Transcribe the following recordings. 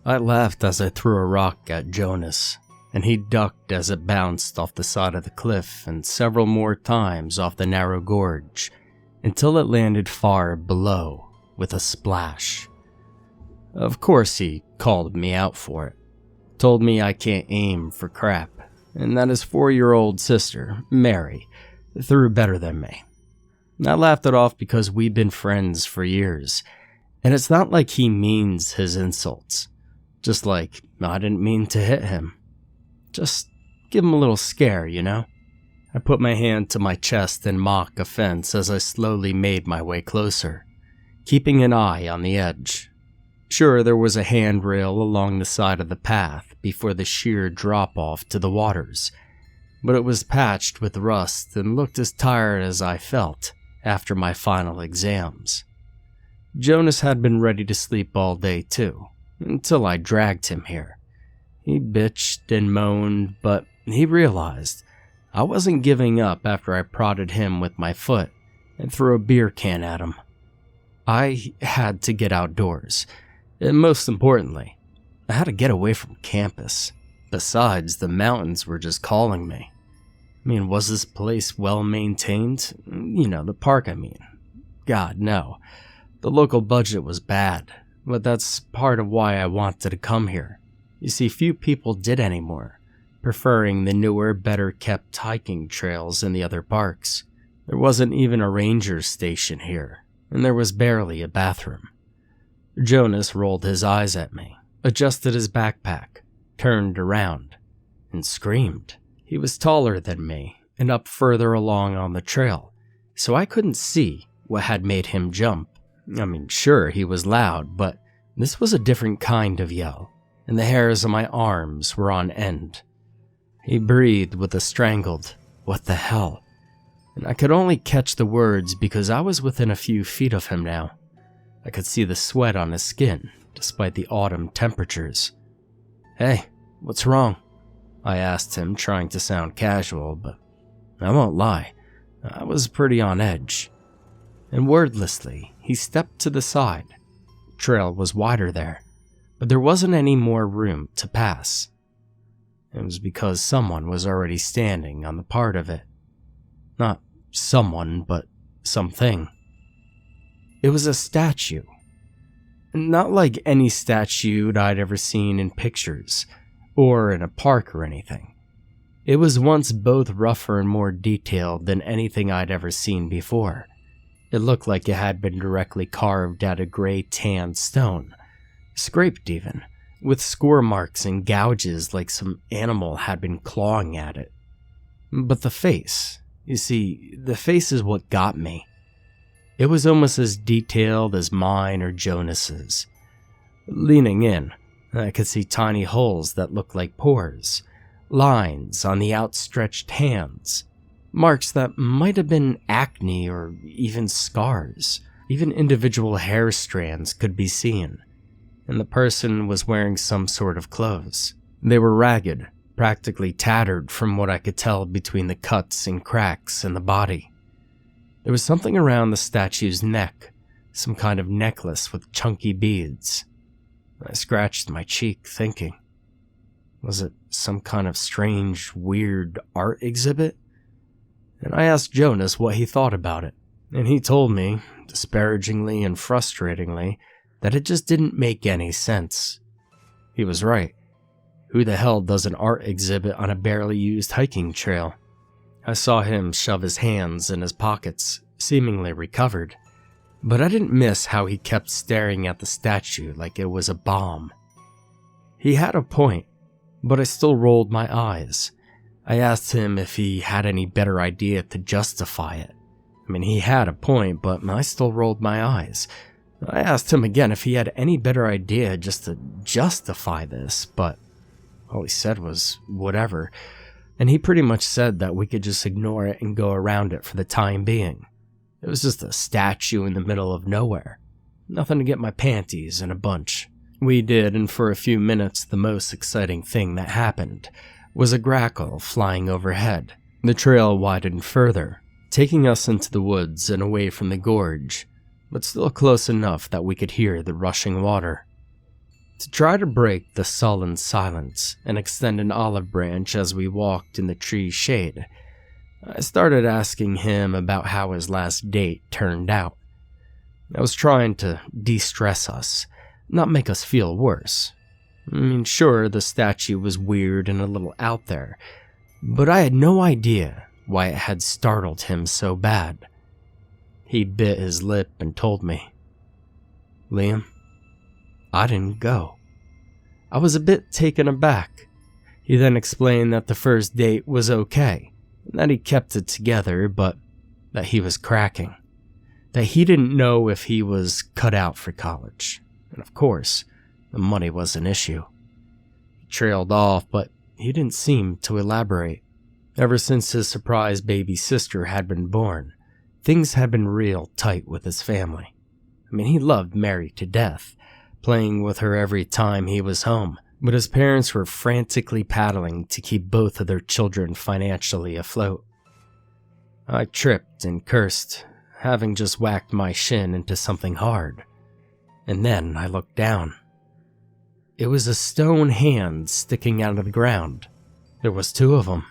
I laughed as I threw a rock at Jonas, and he ducked as it bounced off the side of the cliff and several more times off the narrow gorge, until it landed far below with a splash. Of course he called me out for it, told me I can't aim for crap, and that his 4-year-old sister, Mary, threw better than me. I laughed it off because we've been friends for years, and it's not like he means his insults. Just like I didn't mean to hit him. Just give him a little scare, you know? I put my hand to my chest in mock offense as I slowly made my way closer, keeping an eye on the edge. Sure, there was a handrail along the side of the path before the sheer drop-off to the waters, but it was patched with rust and looked as tired as I felt after my final exams. Jonas had been ready to sleep all day too, until I dragged him here. He bitched and moaned, but he realized I wasn't giving up after I prodded him with my foot and threw a beer can at him. I had to get outdoors, and most importantly, I had to get away from campus. Besides, the mountains were just calling me. I mean, was this place well maintained? You know, the park, I mean. God, no. The local budget was bad, but that's part of why I wanted to come here. You see, few people did anymore, preferring the newer, better-kept hiking trails in the other parks. There wasn't even a ranger station here, and there was barely a bathroom. Jonas rolled his eyes at me, adjusted his backpack, turned around, and screamed. He was taller than me and up further along on the trail, so I couldn't see what had made him jump. I mean, sure, he was loud, but this was a different kind of yell, and the hairs on my arms were on end. He breathed with a strangled, "What the hell?" and I could only catch the words because I was within a few feet of him now. I could see the sweat on his skin, despite the autumn temperatures. "Hey, what's wrong?" I asked him, trying to sound casual, but I won't lie, I was pretty on edge. And wordlessly, he stepped to the side. The trail was wider there, but there wasn't any more room to pass. It was because someone was already standing on the part of it. Not someone, but something. It was a statue. Not like any statue I'd ever seen in pictures, or in a park or anything. It was once both rougher and more detailed than anything I'd ever seen before. It looked like it had been directly carved out of gray-tan stone, scraped even, with score marks and gouges like some animal had been clawing at it. But the face, you see, the face is what got me. It was almost as detailed as mine or Jonas's. Leaning in, I could see tiny holes that looked like pores, lines on the outstretched hands, marks that might have been acne or even scars. Even individual hair strands could be seen, and the person was wearing some sort of clothes. They were ragged, practically tattered from what I could tell between the cuts and cracks in the body. There was something around the statue's neck, some kind of necklace with chunky beads. I scratched my cheek, thinking, was it some kind of strange, weird art exhibit? And I asked Jonas what he thought about it, and he told me, disparagingly and frustratingly, that it just didn't make any sense. He was right. Who the hell does an art exhibit on a barely used hiking trail? I saw him shove his hands in his pockets, seemingly recovered, but I didn't miss how he kept staring at the statue like it was a bomb. He had a point, but I still rolled my eyes. I asked him if he had any better idea to justify it. I mean, he had a point, but I still rolled my eyes. I asked him again if he had any better idea just to justify this, but all he said was, whatever. And he pretty much said that we could just ignore it and go around it for the time being. It was just a statue in the middle of nowhere. Nothing to get my panties in a bunch. We did, and for a few minutes the most exciting thing that happened was a grackle flying overhead. The trail widened further, taking us into the woods and away from the gorge, but still close enough that we could hear the rushing water. To try to break the sullen silence and extend an olive branch as we walked in the tree's shade, I started asking him about how his last date turned out. I was trying to de-stress us, not make us feel worse. I mean, sure, the statue was weird and a little out there, but I had no idea why it had startled him so bad. He bit his lip and told me, "Liam, I didn't go." I was a bit taken aback. He then explained that the first date was okay, that he kept it together, but that he was cracking. That he didn't know if he was cut out for college. And of course, the money was an issue. He trailed off, but he didn't seem to elaborate. Ever since his surprise baby sister had been born, things had been real tight with his family. I mean, he loved Mary to death, playing with her every time he was home, but his parents were frantically paddling to keep both of their children financially afloat. I tripped and cursed, having just whacked my shin into something hard. And then I looked down. It was a stone hand sticking out of the ground. There was two of them.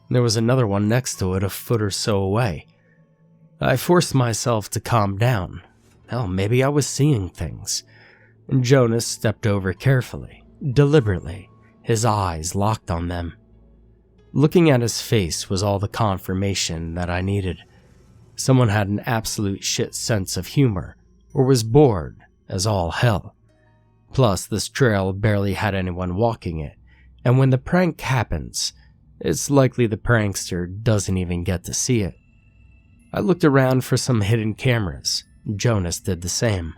There was another one next to it a foot or so away. I forced myself to calm down. Hell, maybe I was seeing things. And Jonas stepped over carefully, deliberately, his eyes locked on them. Looking at his face was all the confirmation that I needed. Someone had an absolute shit sense of humor, or was bored as all hell. Plus, this trail barely had anyone walking it, and when the prank happens, it's likely the prankster doesn't even get to see it. I looked around for some hidden cameras. Jonas did the same.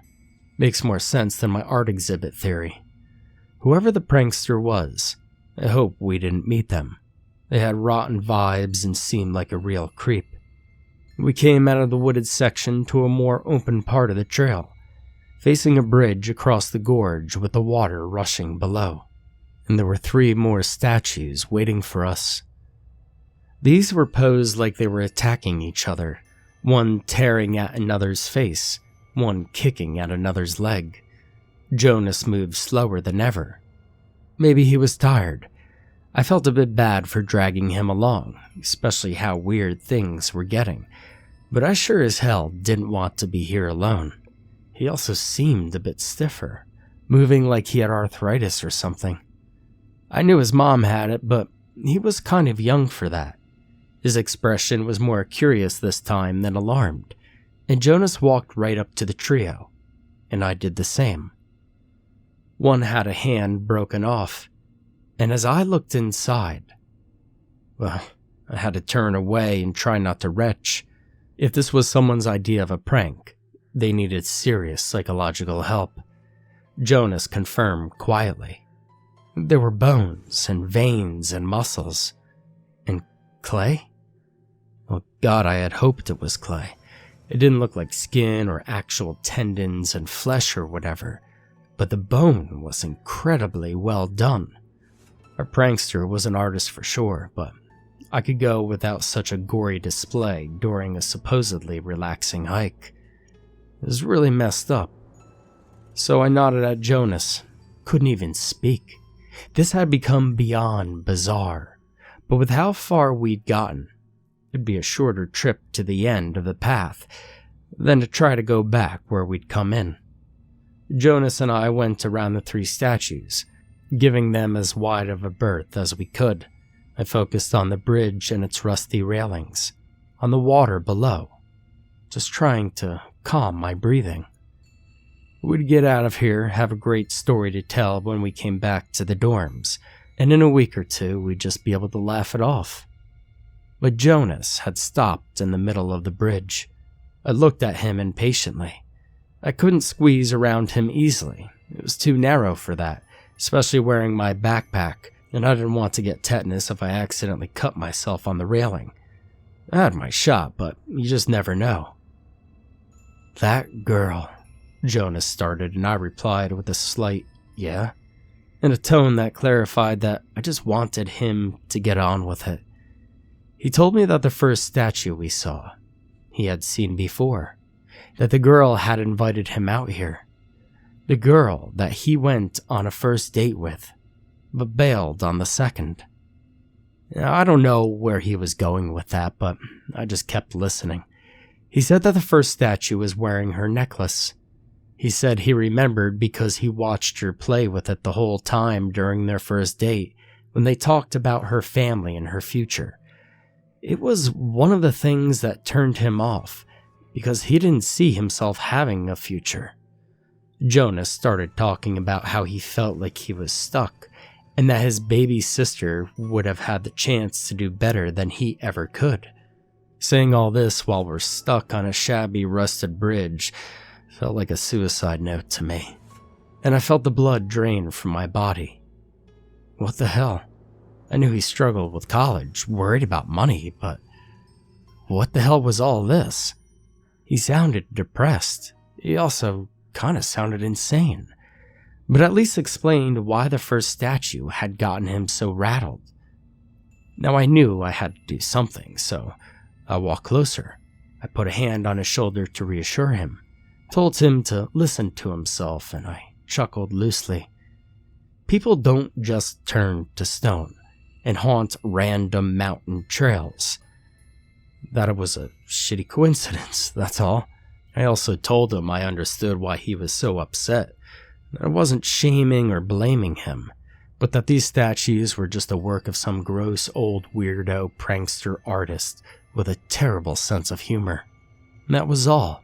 Makes more sense than my art exhibit theory. Whoever the prankster was, I hope we didn't meet them. They had rotten vibes and seemed like a real creep. We came out of the wooded section to a more open part of the trail, facing a bridge across the gorge with the water rushing below. And there were 3 more statues waiting for us. These were posed like they were attacking each other, one tearing at another's face, one kicking at another's leg. Jonas moved slower than ever. Maybe he was tired. I felt a bit bad for dragging him along, especially how weird things were getting, but I sure as hell didn't want to be here alone. He also seemed a bit stiffer, moving like he had arthritis or something. I knew his mom had it, but he was kind of young for that. His expression was more curious this time than alarmed, and Jonas walked right up to the trio, and I did the same. One had a hand broken off, and as I looked inside, well, I had to turn away and try not to retch. If this was someone's idea of a prank, they needed serious psychological help. Jonas confirmed quietly. There were bones and veins and muscles. And clay? Oh God, I had hoped it was clay. It didn't look like skin or actual tendons and flesh or whatever, but the bone was incredibly well done. Our prankster was an artist for sure, but I could go without such a gory display during a supposedly relaxing hike. It was really messed up. So I nodded at Jonas. Couldn't even speak. This had become beyond bizarre, but with how far we'd gotten, it'd be a shorter trip to the end of the path than to try to go back where we'd come in. Jonas and I went around the 3 statues, giving them as wide of a berth as we could. I focused on the bridge and its rusty railings, on the water below, just trying to calm my breathing. We'd get out of here, have a great story to tell when we came back to the dorms, and in a week or 2 we'd just be able to laugh it off. But Jonas had stopped in the middle of the bridge. I looked at him impatiently. I couldn't squeeze around him easily. It was too narrow for that, especially wearing my backpack, and I didn't want to get tetanus if I accidentally cut myself on the railing. I had my shot, but you just never know. "That girl," Jonas started, and I replied with a slight, "Yeah?" in a tone that clarified that I just wanted him to get on with it. He told me that the first statue we saw, he had seen before, that the girl had invited him out here. The girl that he went on a first date with, but bailed on the second. I don't know where he was going with that, but I just kept listening. He said that the first statue was wearing her necklace. He said he remembered because he watched her play with it the whole time during their first date when they talked about her family and her future. It was one of the things that turned him off because he didn't see himself having a future. Jonas started talking about how he felt like he was stuck and that his baby sister would have had the chance to do better than he ever could. Saying all this while we're stuck on a shabby, rusted bridge felt like a suicide note to me, and I felt the blood drain from my body. What the hell? I knew he struggled with college, worried about money, but what the hell was all this? He sounded depressed. He also kind of sounded insane, but at least explained why the first statue had gotten him so rattled. Now I knew I had to do something, so I walked closer. I put a hand on his shoulder to reassure him, told him to listen to himself, and I chuckled loosely. People don't just turn to stone and haunt random mountain trails. That it was a shitty coincidence, that's all. I also told him I understood why he was so upset. I wasn't shaming or blaming him, but that these statues were just a work of some gross old weirdo prankster artist with a terrible sense of humor. And that was all,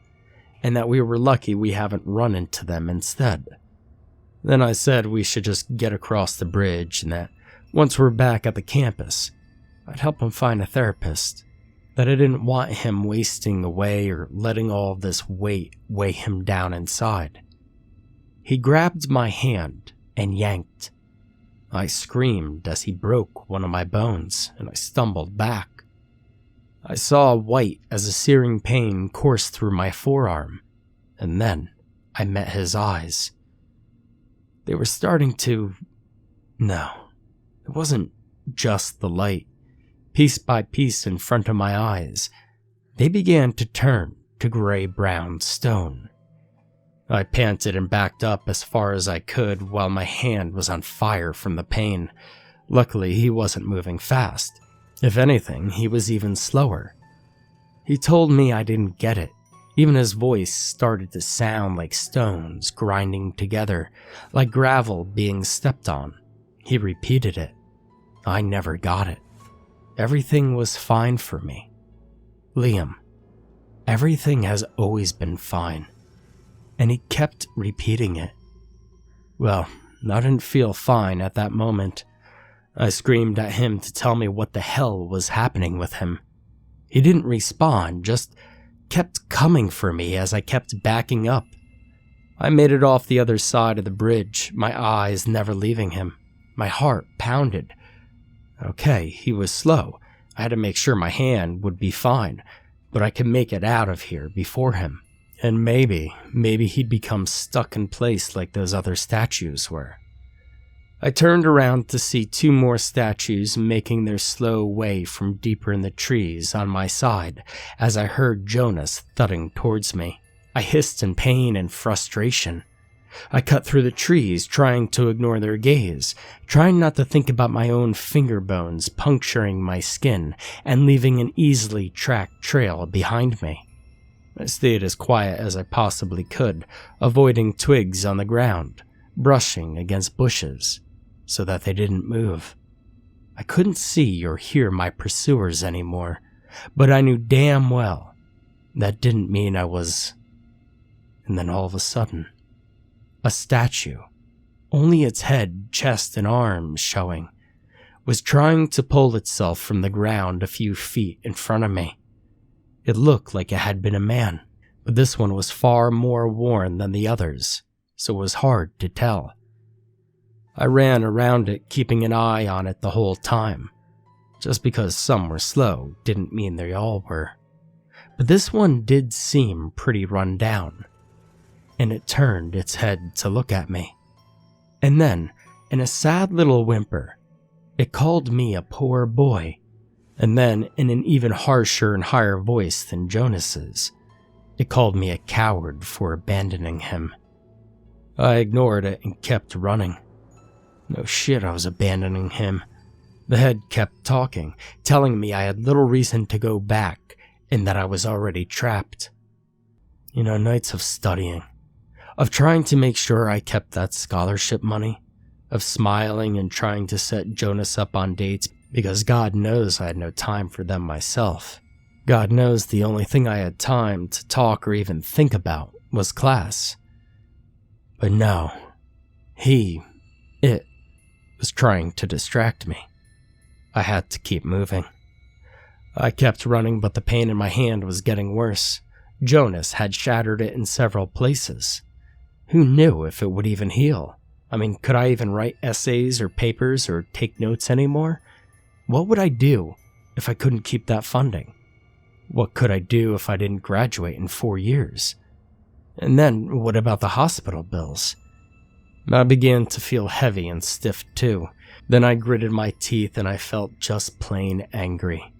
and that we were lucky we haven't run into them instead. Then I said we should just get across the bridge and that once we're back at the campus, I'd help him find a therapist. That I didn't want him wasting away or letting all of this weight weigh him down inside. He grabbed my hand and yanked. I screamed as he broke one of my bones and I stumbled back. I saw white as a searing pain coursed through my forearm, and then I met his eyes. They were starting to... No, it wasn't just the light. Piece by piece in front of my eyes, they began to turn to gray-brown stone. I panted and backed up as far as I could while my hand was on fire from the pain. Luckily, he wasn't moving fast. If anything, he was even slower. He told me I didn't get it. Even his voice started to sound like stones grinding together, like gravel being stepped on. He repeated it. I never got it. Everything was fine for me. Liam, everything has always been fine. And he kept repeating it. Well, I didn't feel fine at that moment. I screamed at him to tell me what the hell was happening with him. He didn't respond, just kept coming for me as I kept backing up. I made it off the other side of the bridge, my eyes never leaving him. My heart pounded. Okay, he was slow. I had to make sure my hand would be fine, but I could make it out of here before him. And maybe he'd become stuck in place like those other statues were. I turned around to see two more statues making their slow way from deeper in the trees on my side as I heard Jonas thudding towards me. I hissed in pain and frustration. I cut through the trees, trying to ignore their gaze, trying not to think about my own finger bones puncturing my skin and leaving an easily tracked trail behind me. I stayed as quiet as I possibly could, avoiding twigs on the ground, brushing against bushes, so that they didn't move. I couldn't see or hear my pursuers anymore, but I knew damn well that didn't mean I was... And then all of a sudden, a statue, only its head, chest, and arms showing, was trying to pull itself from the ground a few feet in front of me. It looked like it had been a man, but this one was far more worn than the others, so it was hard to tell. I ran around it, keeping an eye on it the whole time. Just because some were slow didn't mean they all were. But this one did seem pretty run down, and it turned its head to look at me. And then, in a sad little whimper, it called me a poor boy. And then, in an even harsher and higher voice than Jonas's, it called me a coward for abandoning him. I ignored it and kept running. No shit, I was abandoning him. The head kept talking, telling me I had little reason to go back and that I was already trapped. Nights of studying, of trying to make sure I kept that scholarship money, of smiling and trying to set Jonas up on dates because God knows I had no time for them myself. God knows the only thing I had time to talk or even think about was class. But no, it was trying to distract me. I had to keep moving. I kept running, but the pain in my hand was getting worse. Jonas had shattered it in several places. Who knew if it would even heal? Could I even write essays or papers or take notes anymore? What would I do if I couldn't keep that funding? What could I do if I didn't graduate in 4 years? And then, what about the hospital bills? I began to feel heavy and stiff too. Then I gritted my teeth and I felt just plain angry.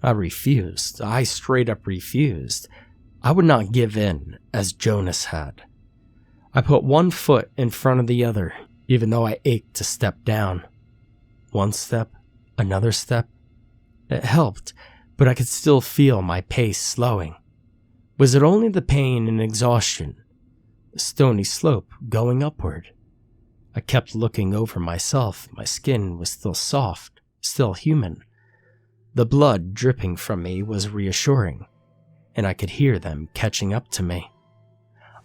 I refused. I straight up refused. I would not give in, as Jonas had. I put one foot in front of the other, even though I ached to step down. One step, another step. It helped, but I could still feel my pace slowing. Was it only the pain and exhaustion? The stony slope going upward? I kept looking over myself. My skin was still soft, still human. The blood dripping from me was reassuring, and I could hear them catching up to me.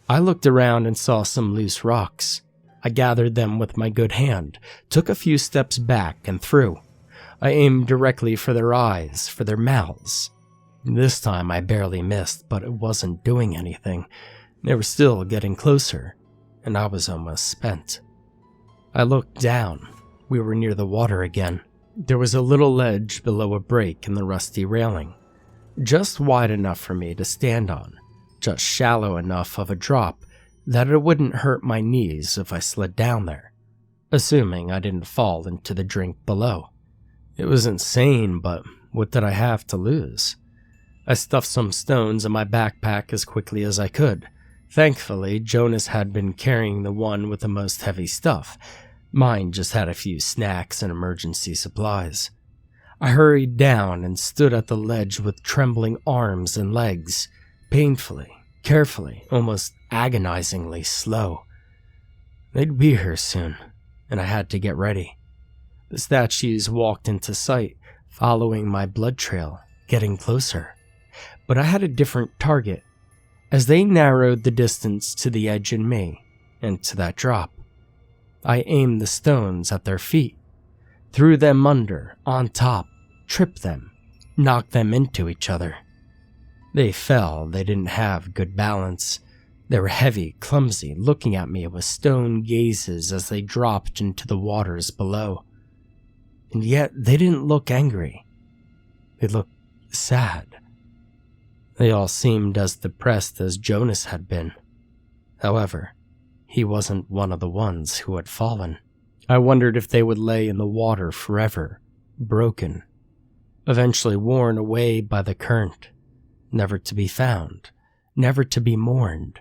I looked around and saw some loose rocks. I gathered them with my good hand, took a few steps back and threw. I aimed directly for their eyes, for their mouths. This time I barely missed, but it wasn't doing anything. They were still getting closer, and I was almost spent. I looked down. We were near the water again. There was a little ledge below a break in the rusty railing, just wide enough for me to stand on, just shallow enough of a drop that it wouldn't hurt my knees if I slid down there, assuming I didn't fall into the drink below. It was insane, but what did I have to lose? I stuffed some stones in my backpack as quickly as I could. Thankfully, Jonas had been carrying the one with the most heavy stuff. Mine just had a few snacks and emergency supplies. I hurried down and stood at the ledge with trembling arms and legs, painfully, carefully, almost agonizingly slow. They'd be here soon, and I had to get ready. The statues walked into sight, following my blood trail, getting closer. But I had a different target. As they narrowed the distance to the edge and me, and to that drop, I aimed the stones at their feet, threw them under, on top, tripped them, knocked them into each other. They fell. They didn't have good balance. They were heavy, clumsy, looking at me with stone gazes as they dropped into the waters below. And yet they didn't look angry. They looked sad. They all seemed as depressed as Jonas had been. However, he wasn't one of the ones who had fallen. I wondered if they would lay in the water forever, broken, eventually worn away by the current, never to be found, never to be mourned.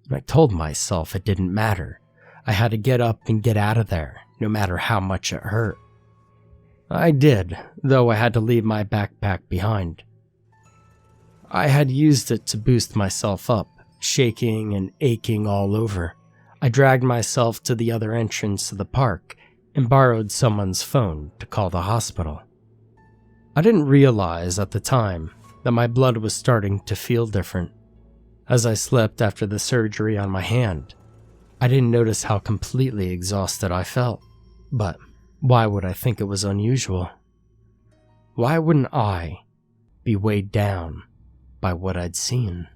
And I told myself it didn't matter. I had to get up and get out of there, no matter how much it hurt. I did, though I had to leave my backpack behind. I had used it to boost myself up, shaking and aching all over. I dragged myself to the other entrance to the park and borrowed someone's phone to call the hospital. I didn't realize at the time that my blood was starting to feel different. As I slept after the surgery on my hand, I didn't notice how completely exhausted I felt. But why would I think it was unusual? Why wouldn't I be weighed down by what I'd seen?